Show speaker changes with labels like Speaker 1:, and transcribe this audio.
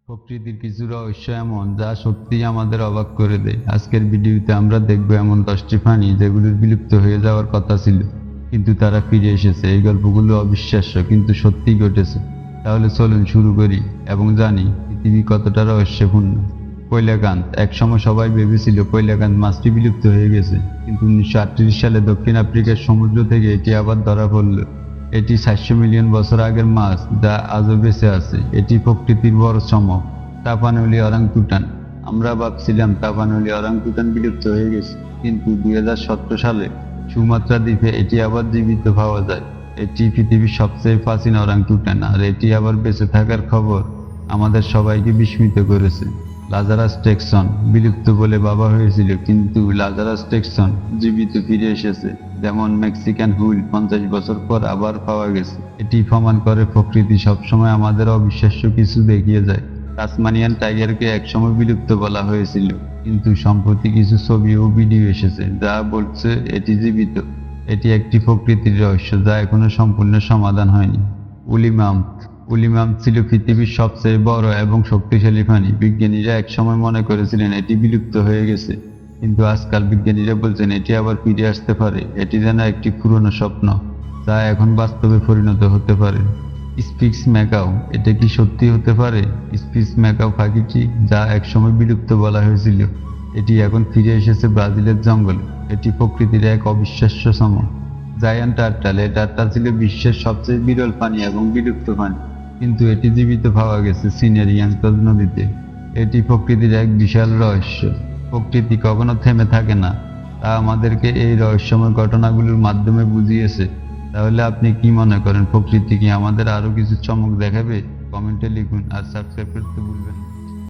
Speaker 1: প্রকৃতির কিছু রহস্য এমন যা সত্যিই আমাদের অবাক করে দেয়। আজকের ভিডিওতে আমরা দেখব এমন 10টি প্রাণী যেগুলোর বিলুপ্ত হয়ে যাওয়ার কথা ছিল, কিন্তু তারা ফিরে এসেছে। এই গল্পগুলো অবিশ্বাস্য কিন্তু সত্যিই ঘটেছে। তাহলে চলুন শুরু করি এবং জানি পৃথিবী কতটা রহস্যপূর্ণ। কৈলাকান্ত। একসময় সবাই ভেবেছিল কৈলাকান্ত মাছটি বিলুপ্ত হয়ে গেছে, কিন্তু 1938 সালে দক্ষিণ আফ্রিকার সমুদ্র থেকে এটি আবার ধরা পড়ল। এটি 400 মিলিয়ন বছর আগের মাছ যা আজও বেঁচে আছে। এটি প্রকৃতির বড় চমক। তাপানউলি অরাংতুটান। আমরা ভাবছিলাম তাপানউলি অরাংতুটান বিলুপ্ত হয়ে গেছে, কিন্তু 2017 সালে সুমাত্রা দ্বীপে এটি আবার জীবিত পাওয়া যায়। এটি পৃথিবীর সবচেয়ে প্রাচীন অরাংতুটান, আর এটি আবার বেঁচে থাকার খবর আমাদের সবাইকে বিস্মিত করেছে। লাজারাস টেকসন। বিলুপ্ত বলে ভাবা হয়েছিল, কিন্তু লাজারাস টেকসন জীবিত ফিরে এসেছে। যেমন মেক্সিকান হুইল 50 বছর পর আবার পাওয়া গেছে। এটি প্রমাণ করে প্রকৃতি সবসময় আমাদের অবিশ্বাস্য কিছু দেখিয়ে যায়। তাসমানিয়ান টাইগারকে একসময় বিলুপ্ত বলা হয়েছিল, কিন্তু সম্প্রতি কিছু ছবি ও ভিডিও এসেছে যা বলছে এটি জীবিত। এটি একটি প্রকৃতির রহস্য যা এখনো সম্পূর্ণ সমাধান হয়নি। উলিমাম। উলিমাম ছিল পৃথিবীর সবচেয়ে বড় এবং শক্তিশালী প্রাণী। বিজ্ঞানীরা একসময় মনে করেছিলেন এটি বিলুপ্ত হয়ে গেছে, কিন্তু আজকাল বিজ্ঞানীরা বলছেন এটি আবার ফিরে আসতে পারে। এটি যেন একটি পুরনো স্বপ্ন যা এখন বাস্তবে পরিণত হতে পারে। Spix's macaw. এটা কি সত্যি হতে পারে? স্পিক্স ম্যাকাও পাখিটি যা একসময় বিলুপ্ত বলা হয়েছিল, এটি এখন ফিরে এসেছে ব্রাজিলের জঙ্গলে। এটি প্রকৃতির এক অবিশ্বাস্য চমক। জায়ান্ট টার্টাল। এই টার্টাল ছিল বিশ্বের সবচেয়ে বিরল প্রাণী এবং বিলুপ্ত প্রাণী, কিন্তু এটি জীবিত পাওয়া গেছে চীনের ইয়াংতজ নদীতে। এটি প্রকৃতির এক বিশাল রহস্য। প্রকৃতি কখনো থেমে থাকে না, তা আমাদেরকে এই রহস্যময় ঘটনাগুলোর মাধ্যমে বুঝিয়েছে। তাহলে আপনি কি মনে করেন, প্রকৃতি কি আমাদের আরো কিছু চমক দেখাবে? কমেন্টে লিখুন আর সাবস্ক্রাইব করতে ভুলবেন না।